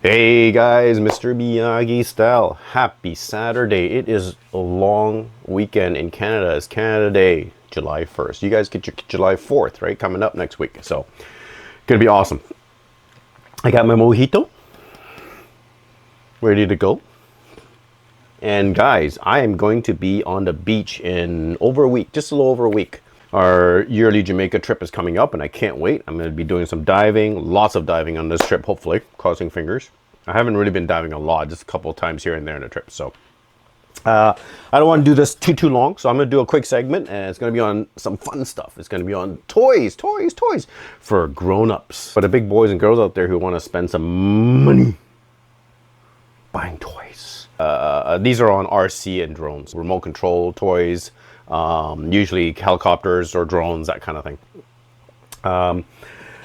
Hey guys, Mr. MiyagiStyle. Happy Saturday. It is a long weekend in Canada. It's Canada Day, July 1st. You guys get your July 4th, right? Coming up next week. So, gonna be awesome. I got my mojito ready to go. And guys, I am going to be on the beach in over a week, just a little over a week. Our yearly Jamaica trip is coming up and I can't wait. I'm going to be doing some diving, lots of diving on this trip, hopefully, crossing fingers. I haven't really been diving a lot, just a couple of times here and there on the trip. So I don't want to do this too long, so I'm going to do a quick segment and it's going to be on some fun stuff. It's going to be on toys for grown-ups. For the big boys and girls out there who want to spend some money buying toys. These are on RC and drones, remote control toys, usually helicopters or drones, that kind of thing.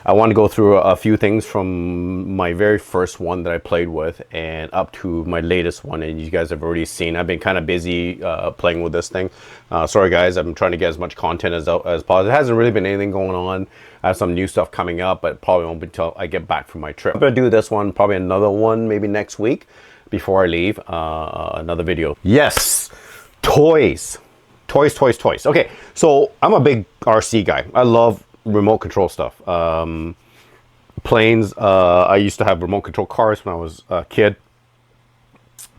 I want to go through a few things from my very first one that I played with and up to my latest one, and you guys have already seen. I've been kind of busy playing with this thing. Sorry guys, I'm trying to get as much content as possible. There hasn't really been anything going on. I have some new stuff coming up, but probably won't be until I get back from my trip. I'm going to do this one, probably another one maybe next week before I leave, another video. Yes, toys. Okay, so I'm a big RC guy. I love remote control stuff. Planes, I used to have remote control cars when I was a kid.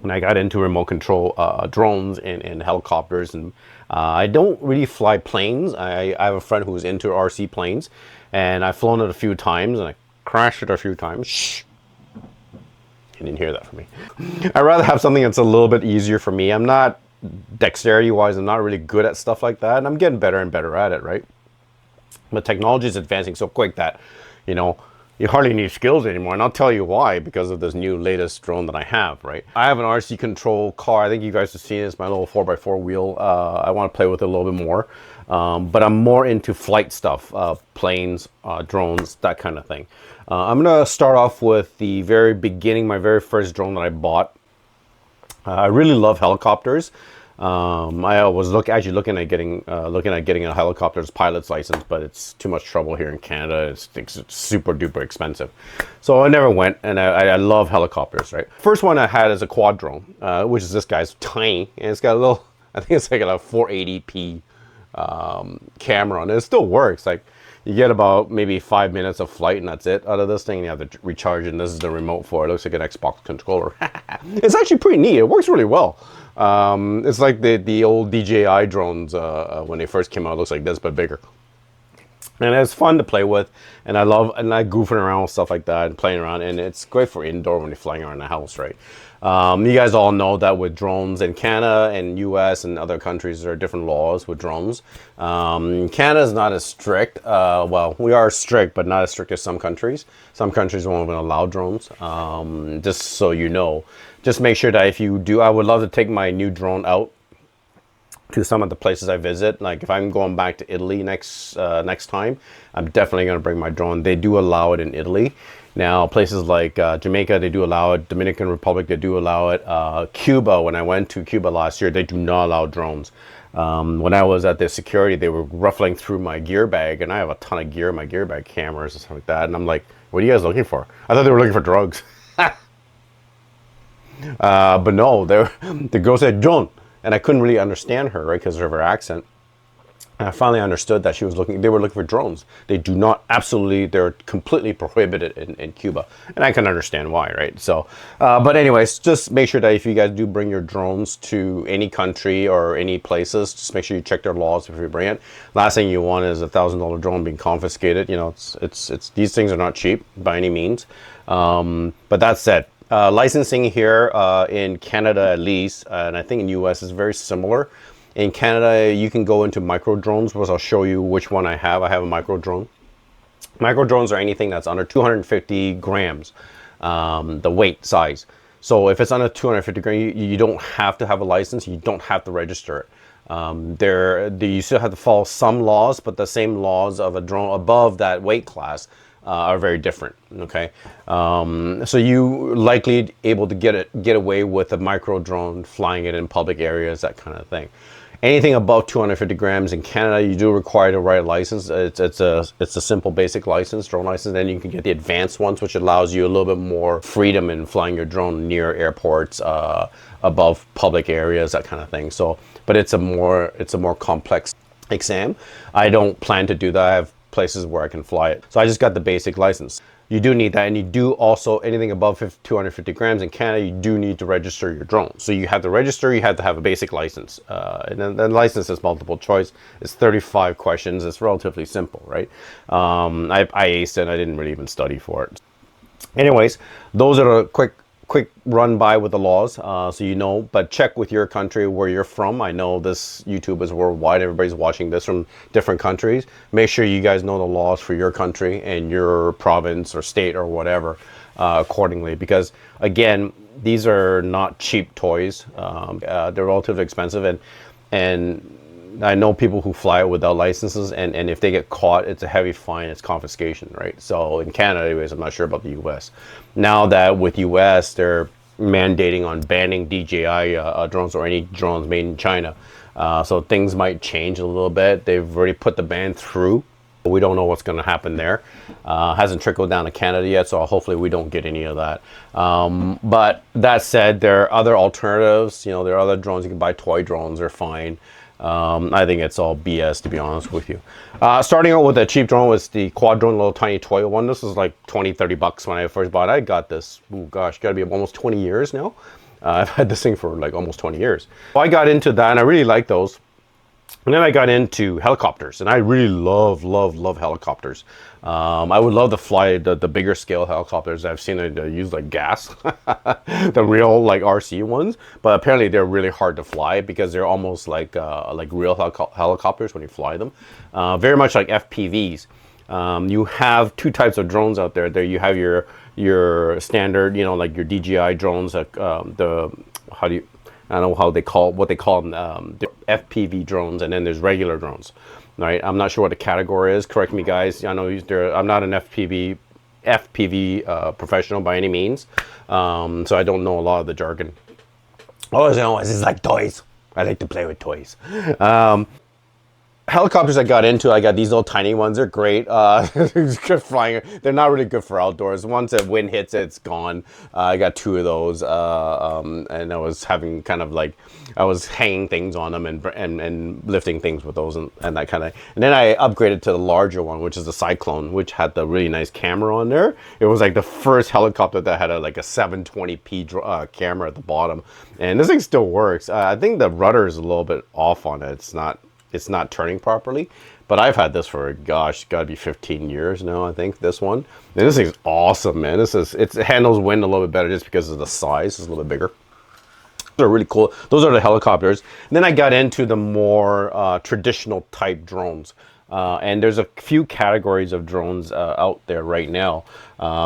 When I got into remote control drones and helicopters, and I don't really fly planes. I have a friend who's into RC planes, and I've flown it a few times, and I crashed it a few times. Shh. You didn't hear that from me. I'd rather have something that's a little bit easier for me. I'm not, dexterity wise, I'm not really good at stuff like that, and I'm getting better and better at it, right? But technology is advancing so quick that, you know, you hardly need skills anymore, and I'll tell you why, because of this new latest drone that I have, right? I have an RC control car. I think you guys have seen it. It's my little 4x4 wheel. I want to play with it a little bit more, but I'm more into flight stuff, planes, drones, that kind of thing. I'm gonna start off with the very beginning, my very first drone that I bought. I really love helicopters. I was actually looking at getting a helicopter's pilot's license, but it's too much trouble here in Canada. It's super duper expensive, so I never went. And I love helicopters, right? First one I had is a quad drone, which is this guy's tiny, and it's got a little, I think it's like a 480p camera on it. It still works. Like, you get about maybe 5 minutes of flight and that's it out of this thing. You have to recharge it, and this is the remote for it. It looks like an Xbox controller. It's actually pretty neat. It works really well. It's like the old DJI drones when they first came out. It looks like this, but bigger. And it's fun to play with, and I like goofing around with stuff like that and playing around, and it's great for indoor when you're flying around the house, right? You guys all know that with drones in Canada and US and other countries, there are different laws with drones. Canada is not as strict. Well, we are strict, but not as strict as some countries. Some countries won't even allow drones. Just so you know, just make sure that if you do, I would love to take my new drone out to some of the places I visit. Like if I'm going back to Italy next time, I'm definitely going to bring my drone. They do allow it in Italy. Now, places like Jamaica, they do allow it. Dominican Republic, they do allow it. Cuba, when I went to Cuba last year, they do not allow drones. When I was at the security, they were ruffling through my gear bag, and I have a ton of gear in my gear bag, cameras and stuff like that. And I'm like, what are you guys looking for? I thought they were looking for drugs. But no, the girl said, John. And I couldn't really understand her, right, because of her accent. And I finally understood that they were looking for drones. They do not, absolutely, they're completely prohibited in Cuba. And I can understand why, right? So, but anyways, just make sure that if you guys do bring your drones to any country or any places, just make sure you check their laws before you bring it. Last thing you want is a $1,000 drone being confiscated. You know, it's these things are not cheap by any means. But that said, licensing here in Canada at least, and I think in US is very similar. In Canada, you can go into micro drones, which I'll show you which one I have. I have a micro drone. Micro drones are anything that's under 250 grams, the weight size. So if it's under 250 grams, you don't have to have a license. You don't have to register it. You still have to follow some laws, but the same laws of a drone above that weight class are very different. Okay, so you likely able to get away with a micro drone, flying it in public areas, that kind of thing. Anything above 250 grams in Canada, you do require to write a license. It's a simple basic license, drone license. Then you can get the advanced ones, which allows you a little bit more freedom in flying your drone near airports, above public areas, that kind of thing. So, but it's a more complex exam. I don't plan to do that. I have places where I can fly it. So I just got the basic license. You do need that, and you do also, anything above 250 grams in Canada, you do need to register your drone. So you have to register, you have to have a basic license. And then the license is multiple choice. It's 35 questions. It's relatively simple, right? I aced it. I didn't really even study for it. Anyways, those are a quick run by with the laws, so you know, but check with your country where you're from. I know this YouTube is worldwide. Everybody's watching this from different countries. Make sure you guys know the laws for your country and your province or state or whatever accordingly, because again, these are not cheap toys. They're relatively expensive, and I know people who fly it without licenses, and if they get caught, it's a heavy fine, it's confiscation, right? So in Canada anyways, I'm not sure about the US. Now that with US, they're mandating on banning DJI drones or any drones made in China. So things might change a little bit. They've already put the ban through. We don't know what's going to happen there. Hasn't trickled down to Canada yet, so hopefully we don't get any of that. But that said, there are other alternatives. You know, there are other drones. You can buy toy drones, they're fine. I think it's all BS, to be honest with you. Starting out with a cheap drone was the quad drone, little tiny toy one. This was like 20-30 bucks when I first bought it. I got this, oh gosh, gotta be almost 20 years now. I've had this thing for like almost 20 years. So I got into that, and I really like those. And then I got into helicopters, and I really love helicopters. I would love to fly the bigger scale helicopters. I've seen it use like gas, the real like RC ones, but apparently they're really hard to fly because they're almost like real helicopters when you fly them. Very much like FPVs. You have two types of drones out there. There you have your standard, you know, like your DJI drones, I don't know how they call them, the FPV drones, and then there's regular drones, right? I'm not sure what the category is. Correct me, guys. I know I'm not an FPV professional by any means, so I don't know a lot of the jargon. All I know is it's like toys. I like to play with toys. Helicopters I got these little tiny ones. They're great. Good flying. They're not really good for outdoors. Once the wind hits it, it's gone. I got two of those, and I was having I was hanging things on them and lifting things with those and that kind of. And then I upgraded to the larger one, which is the Cyclone, which had the really nice camera on there. It was like the first helicopter that had a 720p camera at the bottom, and this thing still works. I think the rudder is a little bit off on it. It's not turning properly, but I've had this for, gosh, gotta be 15 years now, I think, this one. And this thing's awesome, man. It handles wind a little bit better just because of the size. It's a little bit bigger. They're really cool. Those are the helicopters. And then I got into the more traditional type drones. And there's a few categories of drones out there right now.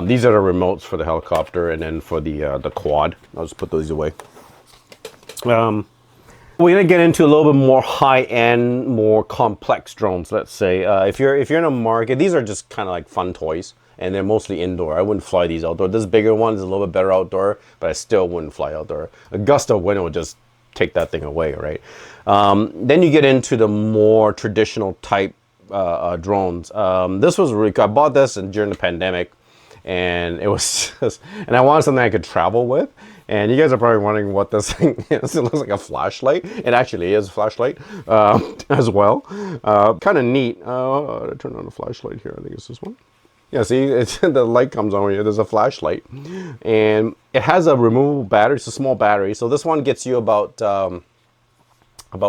These are the remotes for the helicopter, and then for the quad. I'll just put those away. We're gonna get into a little bit more high-end, more complex drones. Let's say if you're in a market, these are just kind of like fun toys, and they're mostly indoor. I wouldn't fly these outdoor. This bigger one is a little bit better outdoor, but I still wouldn't fly outdoor. A gust of wind would just take that thing away, right? Then you get into the more traditional type drones. This was really cool. I bought this during the pandemic, and it was just, and I wanted something I could travel with. And you guys are probably wondering what this thing is. It looks like a flashlight. It actually is a flashlight as well. Kind of neat. Turn on the flashlight here. I think it's this one. Yeah, see, the light comes on here. There's a flashlight. And it has a removable battery. It's a small battery. So this one gets you about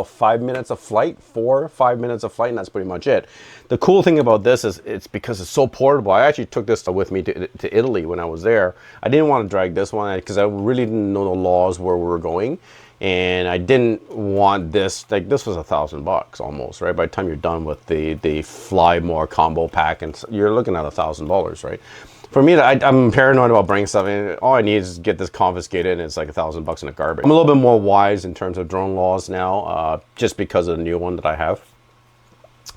5 minutes of flight, 4 or 5 minutes of flight, and that's pretty much it. The cool thing about this is it's because it's so portable. I actually took this with me to Italy when I was there. I didn't want to drag this one because I really didn't know the laws where we were going, and I didn't want this. Like, this was $1,000 almost, right? By the time you're done with the Fly More combo pack, and you're looking at $1,000, right? For me, I'm paranoid about bringing stuff in. All I need is get this confiscated, and it's like $1,000 in the garbage. I'm a little bit more wise in terms of drone laws now, just because of the new one that I have.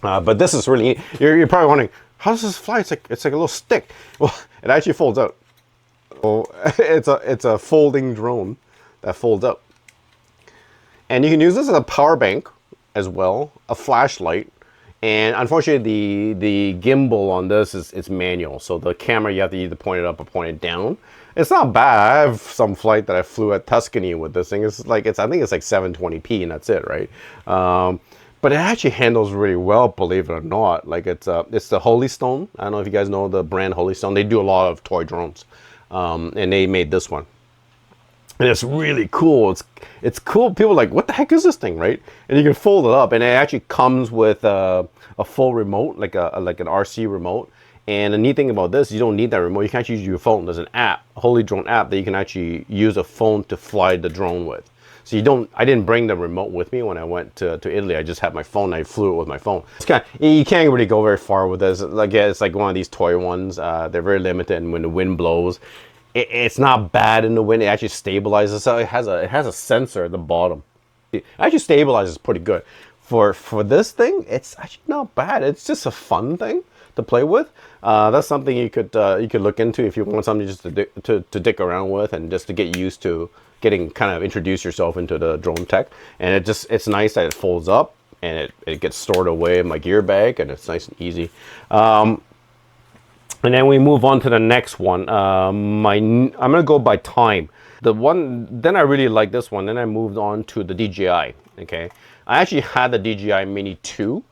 But this is really neat. You're probably wondering, how does this fly? It's like a little stick. Well, it actually folds out. Oh, it's a folding drone that folds up, and you can use this as a power bank. as well, a flashlight, and unfortunately the gimbal on this is it's manual, so the camera you have to either point it up or point it down. It's not bad. I have some flight that I flew at Tuscany with this thing. It's like I think it's like 720p and that's it, right? But it actually handles really well, believe it or not. Like it's the Holy Stone. I don't know if you guys know the brand Holy Stone. They do a lot of toy drones, and they made this one. And it's really cool. It's cool. People are like, what the heck is this thing, right? And you can fold it up, and it actually comes with a full remote, like an RC remote. And the neat thing about this, you don't need that remote. You can actually use your phone. There's an app, a Holy Drone app, that you can actually use a phone to fly the drone with. So I didn't bring the remote with me when I went to Italy. I just had my phone. I flew it with my phone. You can't really go very far with this. Like, yeah, it's like one of these toy ones. They're very limited, and when the wind blows, it's not bad in the wind. It actually stabilizes. So it has a sensor at the bottom. It actually stabilizes pretty good. For this thing, it's actually not bad. It's just a fun thing to play with. That's something you could look into if you want something just to dick around with, and just to get used to kind of introduce yourself into the drone tech. And it's nice that it folds up and it gets stored away in my gear bag, and it's nice and easy. And then we move on to the next one. I'm gonna go by time. Then I really like this one. Then I moved on to the DJI. Okay, I actually had the DJI Mini 2,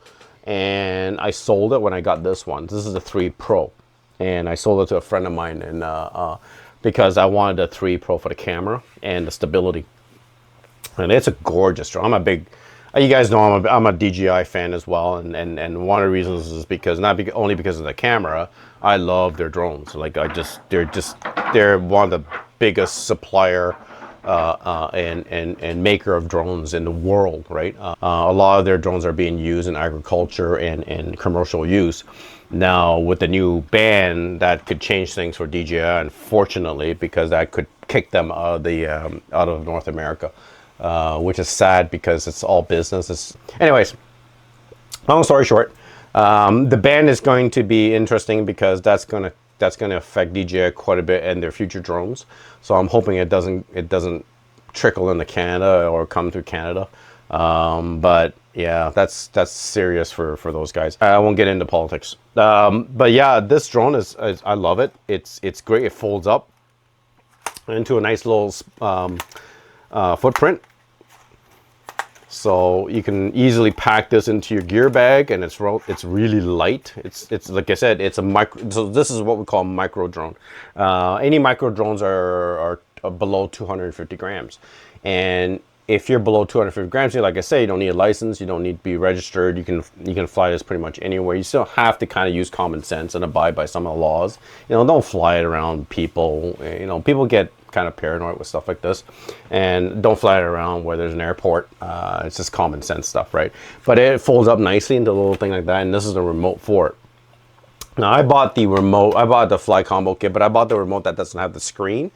and I sold it when I got this one. This is the 3 Pro, and I sold it to a friend of mine, and because I wanted the 3 Pro for the camera and the stability. And it's a gorgeous drone. You guys know I'm a DJI fan as well, and one of the reasons is because only because of the camera. I love their drones. Like they're one of the biggest supplier and maker of drones in the world, right? A lot of their drones are being used in agriculture and commercial use. Now with the new ban, that could change things for DJI, unfortunately, because that could kick them out of North America. Which is sad because it's all business. Anyways, long story short, the ban is going to be interesting because that's going to affect DJI quite a bit and their future drones. So I'm hoping it doesn't trickle into Canada or come through Canada. But yeah, that's serious for those guys. I won't get into politics. But yeah, this drone is I love it. It's great. It folds up into a nice little footprint. So you can easily pack this into your gear bag, and it's really light. It's like I said, it's a micro. So this is what we call a micro drone. Any micro drones are below 250 grams, and if you're below 250 grams, like I say, you don't need a license. You don't need to be registered. You can fly this pretty much anywhere. You still have to kind of use common sense and abide by some of the laws. Don't fly it around people. People get kind of paranoid with stuff like this, and don't fly it around where there's an airport. It's just common sense stuff, right? But it folds up nicely into a little thing like that, and this is the remote for it. Now I bought the Fly Combo kit, but I bought the remote that doesn't have the screen.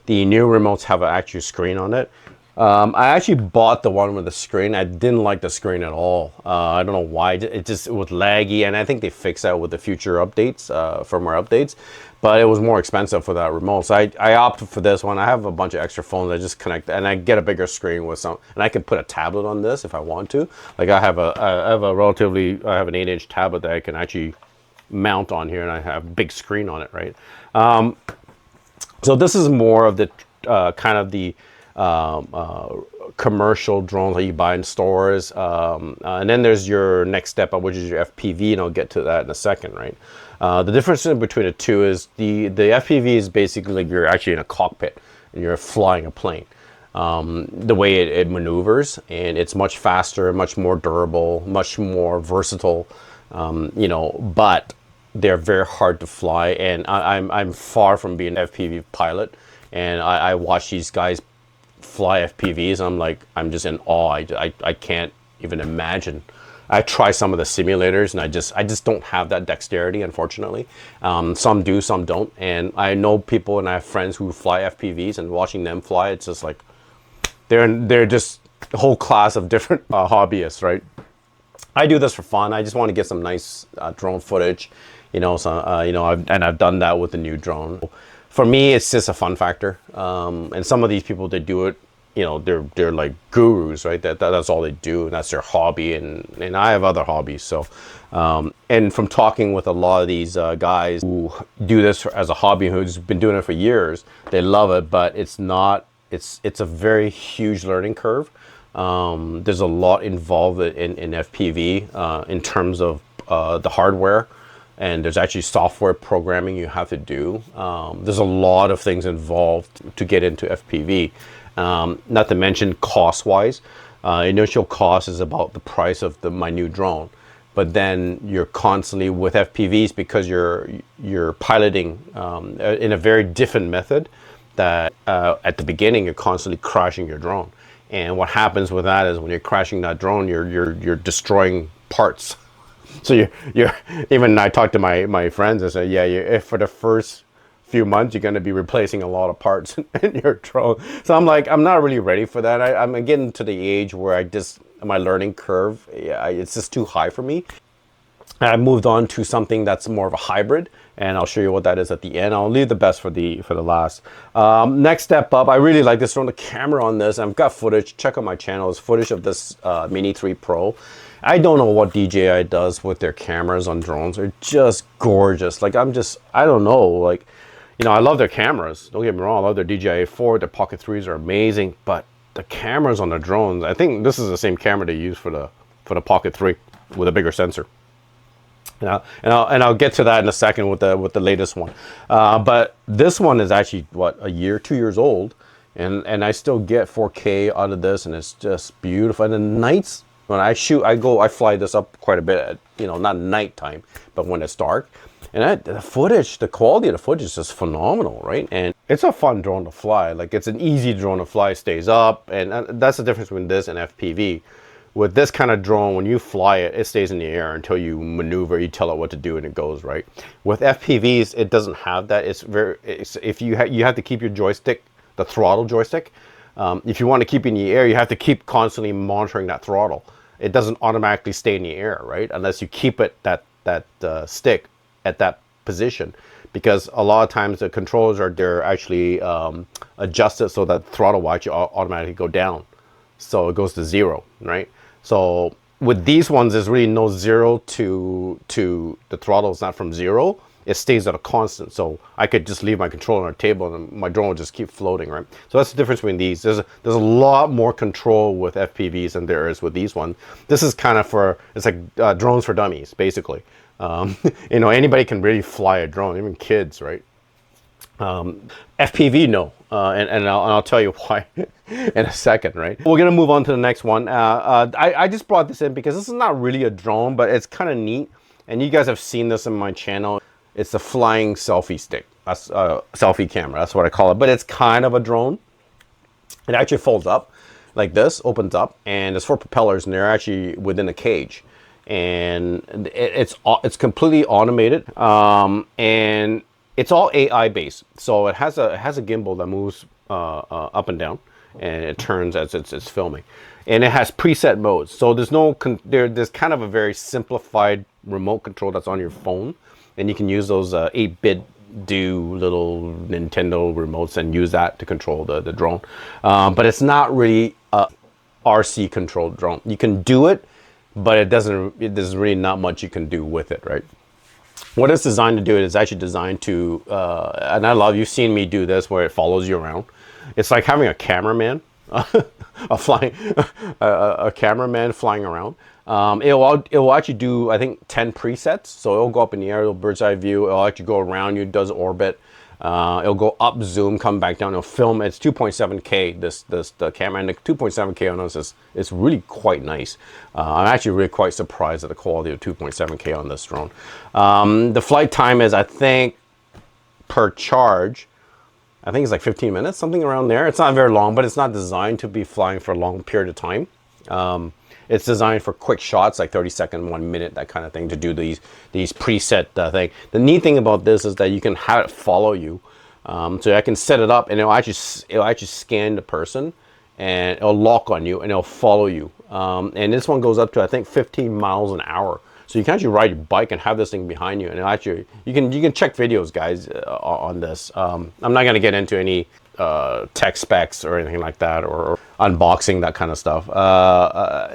The new remotes have an actual screen on it. I actually bought the one with the screen. I didn't like the screen at all. I don't know why. It was laggy, and I think they fixed that with the future updates, firmware updates. But it was more expensive for that remote, so I opted for this one. I have a bunch of extra phones. I just connect, and I get a bigger screen with and I can put a tablet on this if I want to. Like I have an 8-inch tablet that I can actually mount on here, and I have a big screen on it, right? So this is more of the kind of the commercial drones that you buy in stores, and then there's your next step up, which is your FPV, and I'll get to that in a second, right? The difference between the two is the FPV is basically like you're actually in a cockpit and you're flying a plane. The way it maneuvers, and it's much faster, much more durable, much more versatile, but they're very hard to fly, and I'm far from being an FPV pilot, and I watch these guys fly FPVs, and I'm just in awe. I can't even imagine. I try some of the simulators, and I just don't have that dexterity, unfortunately. Some do, some don't, and I know people, and I have friends who fly FPVs, and watching them fly, it's just like they're just a whole class of different hobbyists, right? I do this for fun. I just want to get some nice drone footage, and I've done that with the new drone. For me, it's just a fun factor, and some of these people, they do it you know, they're like gurus, right? That's all they do, and that's their hobby. And I have other hobbies. So, and from talking with a lot of these guys who do this as a hobby, who's been doing it for years, they love it, but it's not. It's a very huge learning curve. There's a lot involved in FPV in terms of the hardware, and there's actually software programming you have to do. There's a lot of things involved to get into FPV. Not to mention cost-wise. Initial cost is about the price of my new drone, but then you're constantly with FPVs because you're piloting in a very different method. That at the beginning you're constantly crashing your drone, and what happens with that is when you're crashing that drone, you're destroying parts. So you're even I talk to my friends and say, yeah, if for the first few months you're going to be replacing a lot of parts in your drone. So I'm like, I'm not really ready for that. I'm getting to the age where my learning curve, it's just too high for me. I moved on to something that's more of a hybrid, and I'll show you what that is at the end. I'll leave the best for the last. Next step up, I really like this drone. The camera on this, I've got footage. Check out my channel. It's footage of this Mini 3 Pro. I don't know what DJI does with their cameras on drones. They're just gorgeous. Like I don't know. Like, you know, I love their cameras. Don't get me wrong. I love their DJI 4. Their Pocket 3s are amazing, but the cameras on the drones, I think this is the same camera they use for the Pocket 3 with a bigger sensor. And I'll get to that in a second with the latest one. But this one is actually what, 2 years old, and I still get 4K out of this, and it's just beautiful. And the nights when I shoot, I fly this up quite a bit at, you know, not nighttime, but when it's dark. And the quality of the footage is just phenomenal, right? And it's a fun drone to fly. Like, it's an easy drone to fly, stays up, and that's the difference between this and FPV. With this kind of drone, when you fly it, it stays in the air until you maneuver, you tell it what to do, and it goes, right? With FPVs, it doesn't have that. If you have to keep your joystick, the throttle joystick. If you want to keep it in the air, you have to keep constantly monitoring that throttle. It doesn't automatically stay in the air, right? Unless you keep it that stick at that position, because a lot of times the controllers they're actually adjusted so that throttle will actually automatically go down, so it goes to 0, right? So with these ones, there's really no 0 to the throttle is not from 0. It stays at a constant. So I could just leave my controller on a table and my drone will just keep floating, right? So that's the difference between these. There's a lot more control with FPVs than there is with these ones. This is kind of it's like drones for dummies, basically. You know, anybody can really fly a drone, even kids, right? FPV, no, and I'll tell you why in a second, right? We're gonna move on to the next one. I just brought this in because this is not really a drone, but it's kind of neat, and you guys have seen this in my channel. It's a flying selfie stick, that's selfie camera. That's what I call it, but it's kind of a drone. It actually folds up like this, opens up, and there's 4 propellers, and they're actually within a cage, and it's completely automated, and it's all AI based. So it has a gimbal that moves up and down, and it turns as it's filming, and it has preset modes. So there's kind of a very simplified remote control that's on your phone, and you can use those 8-bit little Nintendo remotes and use that to control the drone. But it's not really a RC controlled drone. You can do it, but there's really not much you can do with it, right? What it's designed to do is actually designed to, and you've seen me do this where it follows you around. It's like having a cameraman, a cameraman flying around. It will actually do, I think, 10 presets. So it'll go up in the air, it'll bird's eye view. It'll actually go around you, does orbit. It'll go up, zoom, come back down. It'll film. It's 2.7K. The camera, and the 2.7K on this is really quite nice. I'm actually really quite surprised at the quality of 2.7K on this drone. The flight time is, I think, per charge, I think it's like 15 minutes, something around there. It's not very long, but it's not designed to be flying for a long period of time. It's designed for quick shots, like 30-second, 1 minute, that kind of thing, to do these preset thing. The neat thing about this is that you can have it follow you. So I can set it up, and it'll actually scan the person, and it'll lock on you, and it'll follow you. And this one goes up to, I think, 15 miles an hour. So you can actually ride your bike and have this thing behind you, and it'll actually you can check videos, guys, on this. I'm not going to get into any tech specs or anything like that, or unboxing, that kind of stuff.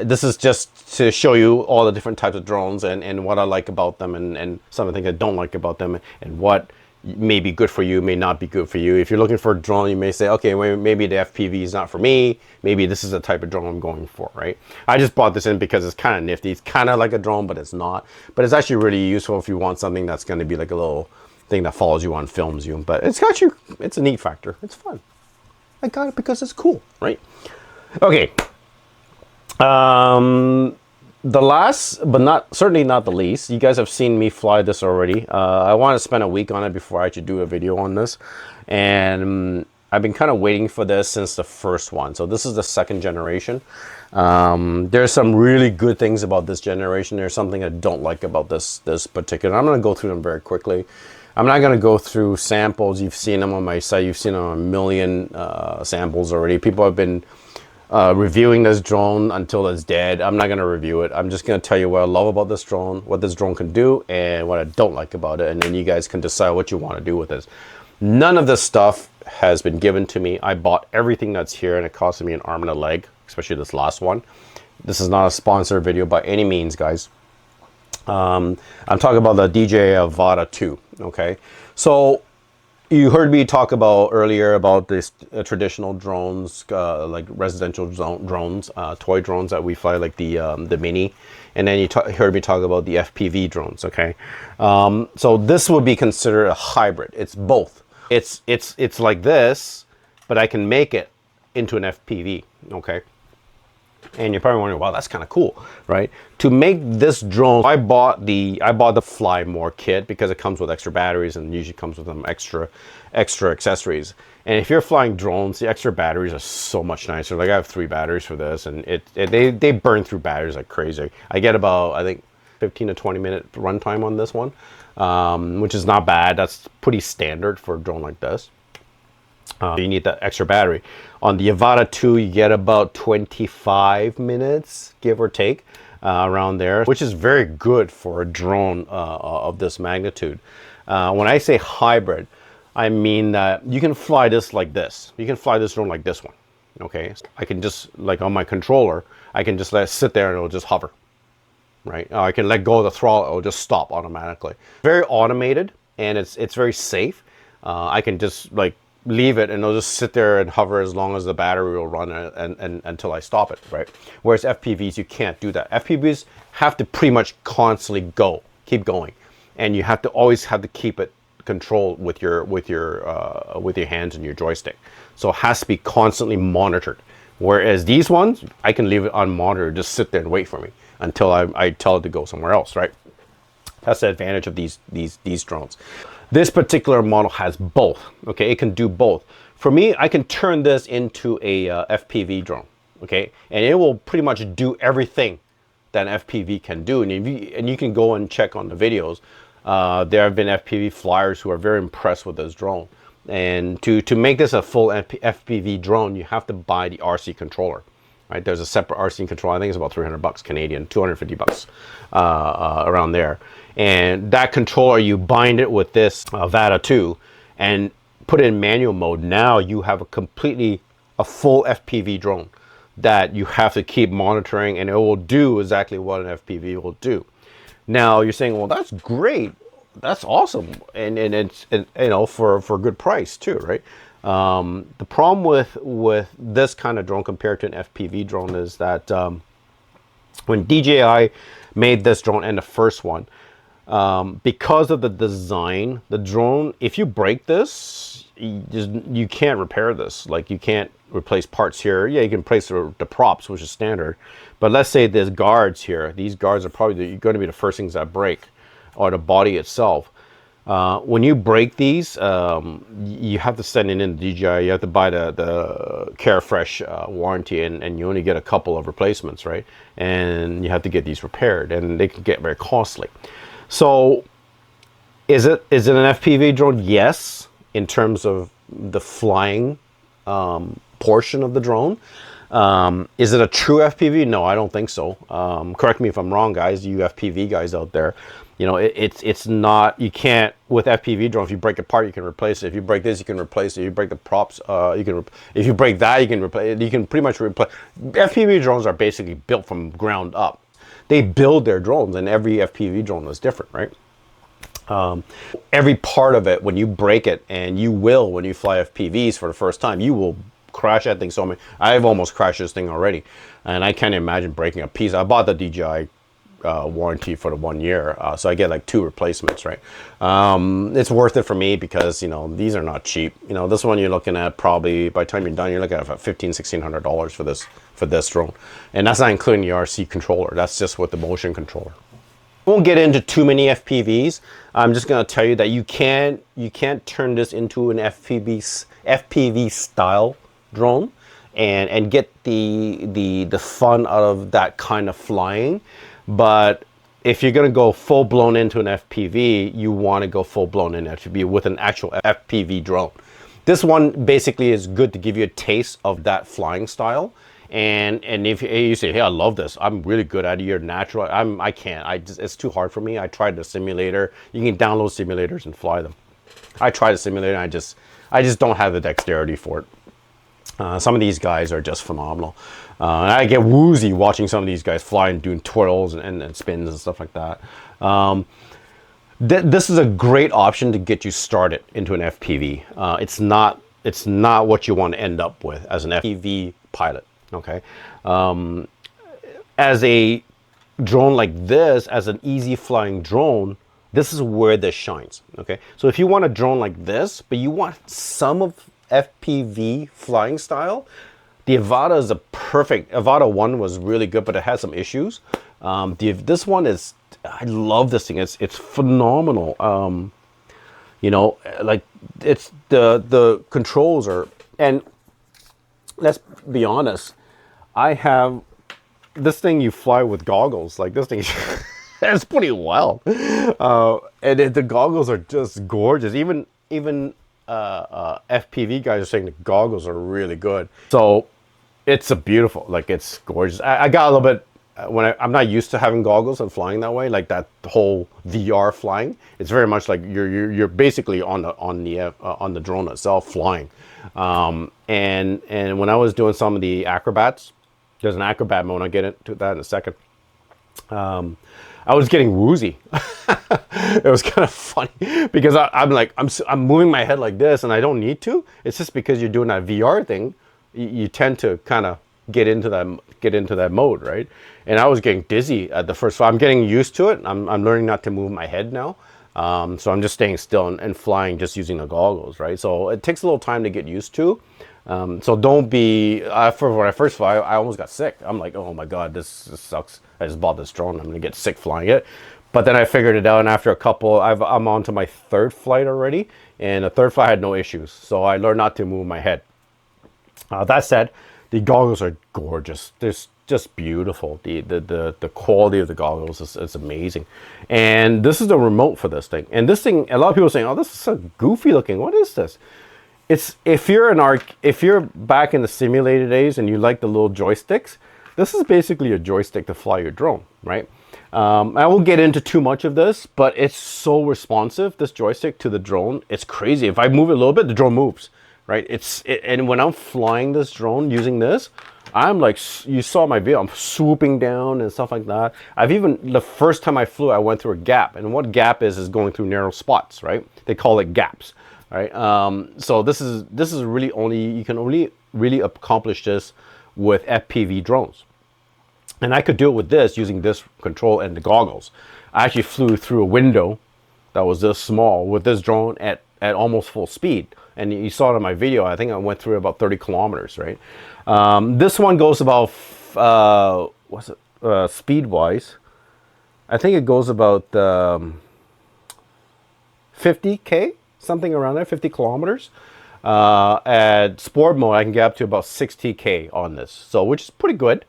This is just to show you all the different types of drones and what I like about them, and some of the things I don't like about them, and what may be good for you, may not be good for you. If you're looking for a drone, you may say, okay, maybe the FPV is not for me. Maybe this is the type of drone I'm going for, right? I just brought this in because it's kind of nifty. It's kind of like a drone, but it's not. But it's actually really useful if you want something that's going to be like a little thing that follows you on, films you. But it's got you, it's a neat factor. It's fun. I got it because it's cool, right? Okay. The last, but certainly not the least, you guys have seen me fly this already. I want to spend a week on it before I actually do a video on this. And I've been kind of waiting for this since the first one. So this is the second generation. There's some really good things about this generation. There's something I don't like about this particular. I'm going to go through them very quickly. I'm not going to go through samples. You've seen them on my site. You've seen them on a million samples already. People have been reviewing this drone until it's dead. I'm not going to review it. I'm just going to tell you what I love about this drone, what this drone can do, and what I don't like about it. And then you guys can decide what you want to do with this. None of this stuff has been given to me. I bought everything that's here, and it cost me an arm and a leg, especially this last one. This is not a sponsored video by any means, guys. I'm talking about the DJI Avata 2. Okay, so you heard me talk about earlier about this traditional drones, like residential drones, toy drones that we fly, like the Mini, and then you heard me talk about the FPV drones. Okay, so this would be considered a hybrid. It's both. It's like this, but I can make it into an FPV. Okay. And you're probably wondering, wow, that's kind of cool, right? To make this drone, I bought the Fly More kit because it comes with extra batteries and usually comes with them extra accessories. And if you're flying drones, the extra batteries are so much nicer. Like I have 3 batteries for this, and they burn through batteries like crazy. I get about, I think, 15 to 20 minute runtime on this one, which is not bad. That's pretty standard for a drone like this. You need that extra battery. On the Avata 2, you get about 25 minutes, give or take, around there, which is very good for a drone of this magnitude. When I say hybrid, I mean that you can fly this like this. You can fly this drone like this one. Okay, I can just, like on my controller, I can just let it sit there and it'll just hover. Right? I can let go of the throttle, it'll just stop automatically. Very automated, and it's very safe. I can just like leave it and it'll just sit there and hover as long as the battery will run and until I stop it, right? Whereas FPVs, you can't do that. FPVs have to pretty much constantly keep going, and you have to always have to keep it controlled with your hands and your joystick. So it has to be constantly monitored. Whereas these ones, I can leave it unmonitored, just sit there and wait for me until I tell it to go somewhere else, right? That's the advantage of these drones. This particular model has both. Okay, it can do both. For me, I can turn this into a FPV drone. Okay, and it will pretty much do everything that an FPV can do. And you can go and check on the videos. There have been FPV flyers who are very impressed with this drone. And to make this a full FPV drone, you have to buy the RC controller. Right, there's a separate RC controller. I think it's about 300 bucks Canadian, 250 bucks around there. And that controller, you bind it with this Avata 2 and put it in manual mode. Now you have a full FPV drone that you have to keep monitoring, and it will do exactly what an FPV will do. Now you're saying, well, that's great, that's awesome, and it's, you know, for a good price too, right? The problem with this kind of drone compared to an FPV drone is that when DJI made this drone and the first one, because of the design, the drone, if you break this, you can't repair this. Like, you can't replace parts here. Yeah, you can replace the props, which is standard. But let's say there's guards here. These guards are probably going to be the first things that break, or the body itself. When you break these, you have to send it in the DJI. You have to buy the Carefresh warranty, and you only get a couple of replacements, right? And you have to get these repaired, and they can get very costly. So is it an FPV drone? Yes, in terms of the flying portion of the drone. Is it a true FPV? No, I don't think so. Correct me if I'm wrong, guys, you FPV guys out there. You know, it's not, you can't, with FPV drone, if you break a part, you can replace it. If you break this, you can replace it. If you break the props, if you break that, you can replace it. You can pretty much replace. FPV drones are basically built from ground up. They build their drones, and every FPV drone is different, right? Every part of it, when you break it, and you will when you fly FPVs for the first time, you will crash that thing so many. I've almost crashed this thing already, and I can't imagine breaking a piece. I bought the DJI warranty for the 1 year, so I get like 2 replacements, right? It's worth it for me because, you know, these are not cheap. You know, this one you're looking at, probably by the time you're done, you're looking at about $1,500-$1,600 for this drone, and that's not including the RC controller. That's just with the motion controller. Won't get into too many FPVs. I'm just going to tell you that you can't turn this into an FPV style drone and get the fun out of that kind of flying. But if you're going to go full blown into an FPV, you want to go full blown in FPV with an actual FPV drone. This one basically is good to give you a taste of that flying style. And if you say, hey, I love this, I'm really good at it, you're natural, I can't, it's too hard for me. I tried the simulator. You can download simulators and fly them. I tried the simulator, and I just don't have the dexterity for it. Some of these guys are just phenomenal. And I get woozy watching some of these guys fly and doing twirls and spins and stuff like that. This is a great option to get you started into an FPV. It's not what you want to end up with as an FPV pilot. Okay, as a drone like this, as an easy flying drone, this is where this shines. Okay, so if you want a drone like this, but you want some of FPV flying style, the Avata is a perfect. Avata 1 was really good, but it had some issues. This one is, I love this thing. It's phenomenal. You know, like, it's the controls are, and let's be honest, I have this thing, you fly with goggles. Like, this thing, that's pretty well. And the goggles are just gorgeous. Even FPV guys are saying the goggles are really good. So it's a beautiful, like, it's gorgeous. I got a little bit, when I'm not used to having goggles and flying that way, like that whole VR flying. It's very much like you're basically on the drone itself flying. And when I was doing some of the acrobats, there's an acrobat mode. I'll get into that in a second. I was getting woozy. It was kind of funny because I'm moving my head like this, and I don't need to. It's just because you're doing that VR thing, you tend to kind of get into that mode, right? And I was getting dizzy at the first. So I'm getting used to it. I'm learning not to move my head now. So I'm just staying still and flying just using the goggles, right? So it takes a little time to get used to. So don't be, for when I first fly, I almost got sick. I'm like, oh my God, this sucks. I just bought this drone. I'm gonna get sick flying it. But then I figured it out, and after a couple, I'm on to my 3rd flight already, and the 3rd flight I had no issues. So I learned not to move my head. That said, the goggles are gorgeous. They're just beautiful. The quality of the goggles is amazing. And this is the remote for this thing. And this thing, a lot of people are saying, oh, this is so goofy looking. What is this? It's, if you're back in the simulator days and you like the little joysticks, this is basically a joystick to fly your drone, right? I won't get into too much of this, but it's so responsive, this joystick, to the drone. It's crazy. If I move it a little bit, the drone moves, right? And when I'm flying this drone using this, I'm like, you saw my video, I'm swooping down and stuff like that. The first time I flew, I went through a gap. And what gap is going through narrow spots, right? They call it gaps, right? So this is really you can only really accomplish this with FPV drones. And I could do it with this, using this control and the goggles. I actually flew through a window that was this small with this drone at almost full speed. And you saw it in my video. I think I went through about 30 kilometers, right? This one goes about, speed-wise, I think it goes about 50K, something around there, 50 kilometers. At sport mode, I can get up to about 60K on this, so which is pretty good.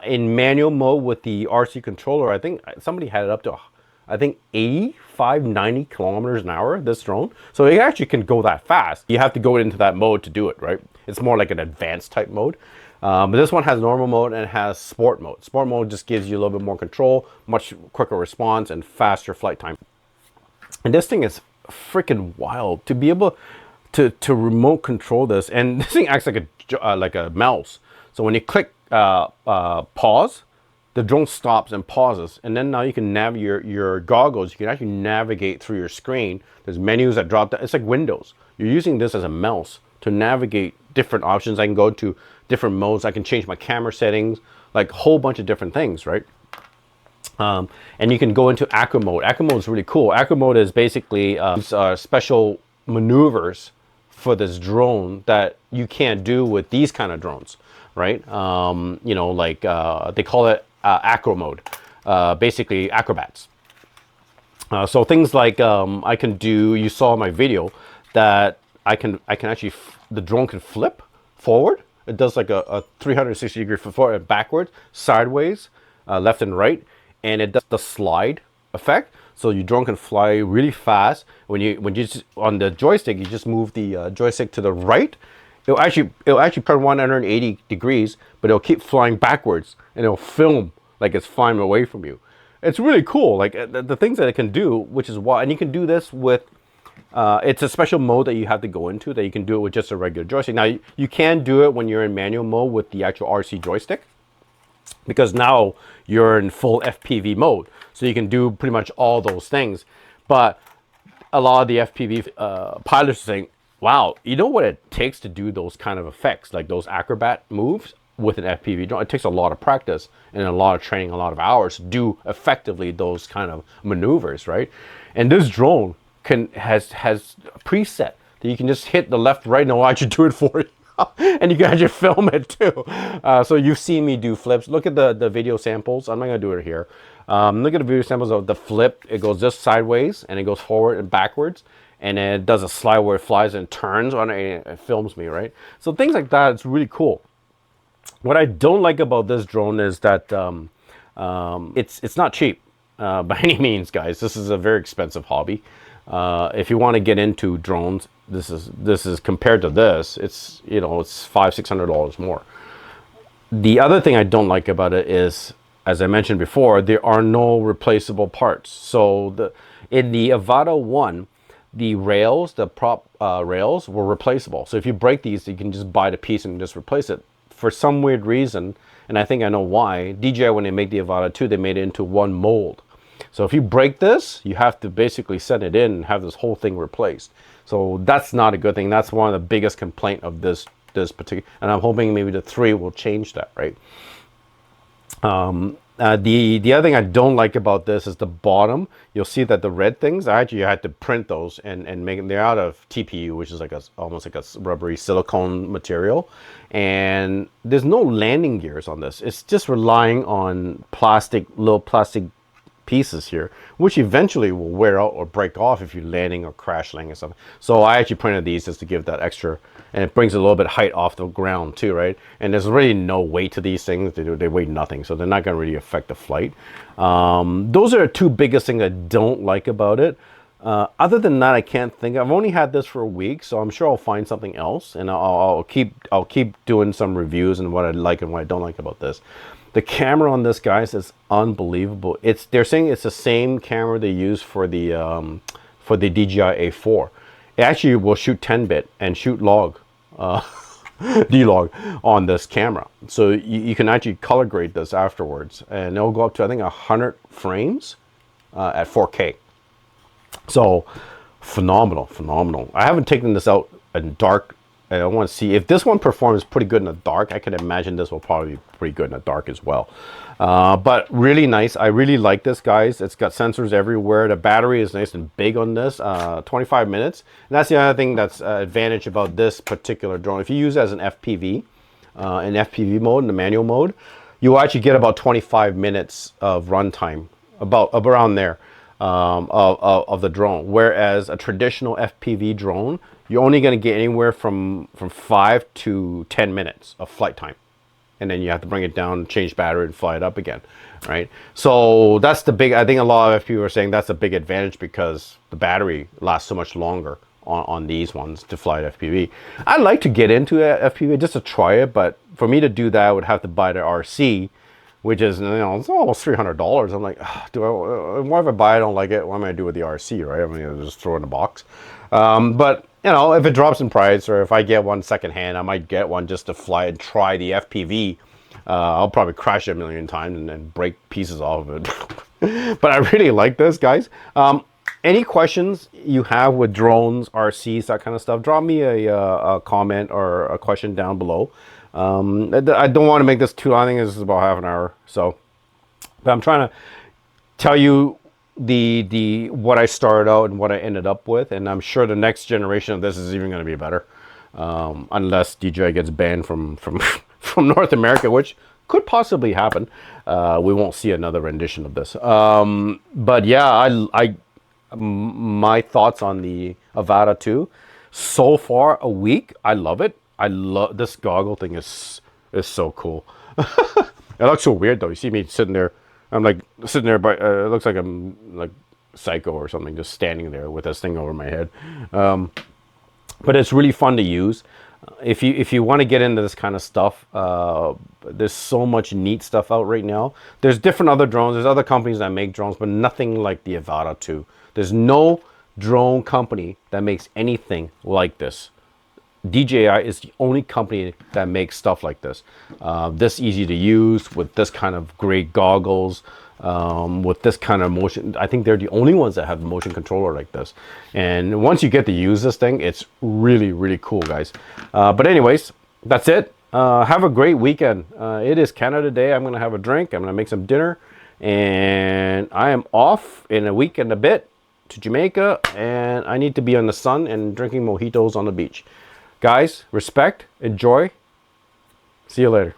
In manual mode with the RC controller, I think somebody had it up to, I think 85, 90 kilometers an hour, this drone. So it actually can go that fast. You have to go into that mode to do it, right? It's more like an advanced type mode. But this one has normal mode and it has sport mode. Sport mode just gives you a little bit more control, much quicker response, and faster flight time. And this thing is freaking wild to be able to remote control this. And this thing acts like a mouse. So when you click pause, the drone stops and pauses, and then now you can navigate your goggles. You can actually navigate through your screen. There's menus that drop down. It's like Windows. You're using this as a mouse to navigate different options. I can go to different modes. I can change my camera settings, like a whole bunch of different things, right? And you can go into acro mode. Acro mode is really cool. Acro mode is basically special maneuvers for this drone that you can't do with these kind of drones, right? You know, like they call it acro mode, basically acrobats. So things like I can do, you saw in my video that I can actually, the drone can flip forward. It does like a 360-degree forward and backwards, sideways, left and right, and it does the slide effect. So your drone can fly really fast. When you just, on the joystick, you just move the joystick to the right. It'll actually turn 180 degrees, but it'll keep flying backwards, and it'll film like it's flying away from you. It's really cool, like the things that it can do, which is why. And you can do this with, it's a special mode that you have to go into, that you can do it with just a regular joystick. Now, you can do it when you're in manual mode with the actual RC joystick, because now you're in full FPV mode. So you can do pretty much all those things. But a lot of the FPV pilots are saying, wow, you know what it takes to do those kind of effects, like those acrobat moves with an FPV drone? It takes a lot of practice and a lot of training, a lot of hours to do effectively those kind of maneuvers, right? And this drone has a preset that you can just hit the left, right, and it'll actually do it for you. And you can actually film it too. So you've seen me do flips. Look at the video samples. I'm not gonna do it here. Look at the video samples of the flip. It goes just sideways and it goes forward and backwards. And then it does a slide where it flies and turns on it and it films me, right? So things like that, it's really cool. What I don't like about this drone is that it's not cheap by any means, guys. This is a very expensive hobby. If you want to get into drones, this is compared to this, it's, you know, it's $500-600 more. The other thing I don't like about it is, as I mentioned before, there are no replaceable parts. So in the Avata 1, the rails, the prop rails were replaceable. So if you break these, you can just buy the piece and just replace it. For some weird reason, and I think I know why, DJI, when they made the Avata 2, they made it into one mold. So if you break this, you have to basically send it in and have this whole thing replaced. So that's not a good thing. That's one of the biggest complaint of this particular, and I'm hoping maybe the 3 will change that, right? The other thing I don't like about this is the bottom. You'll see that the red things, actually you had to print those and make them. They're out of TPU, which is like almost like a rubbery silicone material. And there's no landing gears on this. It's just relying on little plastic pieces here, which eventually will wear out or break off if you're landing or crash landing or something. So I actually printed these just to give that extra, and it brings a little bit of height off the ground too, right? And there's really no weight to these things. They weigh nothing, so they're not going to really affect the flight. Those are the 2 biggest things I don't like about it. Other than that, I can't think. I've only had this for a week, so I'm sure I'll find something else, and I'll keep doing some reviews and what I like and what I don't like about this. The camera on this, guys, is unbelievable. They're saying it's the same camera they use for the DJI A4. It actually will shoot 10-bit and shoot log, D-log on this camera. So you can actually color grade this afterwards, and it'll go up to, I think, 100 frames at 4K. So phenomenal. I haven't taken this out in dark. I want to see if this one performs pretty good in the dark. I can imagine this will probably be pretty good in the dark as well. But really nice. I really like this, guys. It's got sensors everywhere. The battery is nice and big on this. 25 minutes. And that's the other thing that's advantage about this particular drone. If you use it as an FPV, in FPV mode, in the manual mode, you actually get about 25 minutes of runtime, about around there, of the drone. Whereas a traditional FPV drone, you're only going to get anywhere from 5 to 10 minutes of flight time. And then you have to bring it down, change battery, and fly it up again, right? So that's the big, I think a lot of people are saying that's a big advantage because the battery lasts so much longer on these ones to fly at FPV. I'd like to get into FPV just to try it, but for me to do that, I would have to buy the RC, which is, it's almost $300. I'm like, why if I buy it, I don't like it, what am I gonna do with the RC, right? I'm gonna just throw it in a box. But if it drops in price, or if I get one secondhand, I might get one just to fly and try the FPV. I'll probably crash it a million times and then break pieces off of it. But I really like this, guys. Any questions you have with drones, RCs, that kind of stuff, drop me a comment or a question down below. I don't want to make this too long. I think this is about half an hour. So, but I'm trying to tell you the what I started out and what I ended up with, and I'm sure the next generation of this is even going to be better, unless DJI gets banned from from North America, which could possibly happen. We won't see another rendition of this. But yeah, my thoughts on the Avata 2 so far, a week. I love it. I love this goggle thing. Is so cool. It looks so weird though. You see me sitting there. I'm like sitting there, but it looks like I'm like psycho or something, just standing there with this thing over my head. But it's really fun to use. If you want to get into this kind of stuff, there's so much neat stuff out right now. There's different other drones. There's other companies that make drones, but nothing like the Avata 2. There's no drone company that makes anything like this. DJI is the only company that makes stuff like this. This easy to use with this kind of great goggles, with this kind of motion. I think they're the only ones that have a motion controller like this. And once you get to use this thing, it's really, really cool, guys. But anyways, that's it. Have a great weekend. It is Canada Day. I'm going to have a drink. I'm going to make some dinner. And I am off in a week and a bit to Jamaica. And I need to be in the sun and drinking mojitos on the beach. Guys, respect, enjoy. See you later.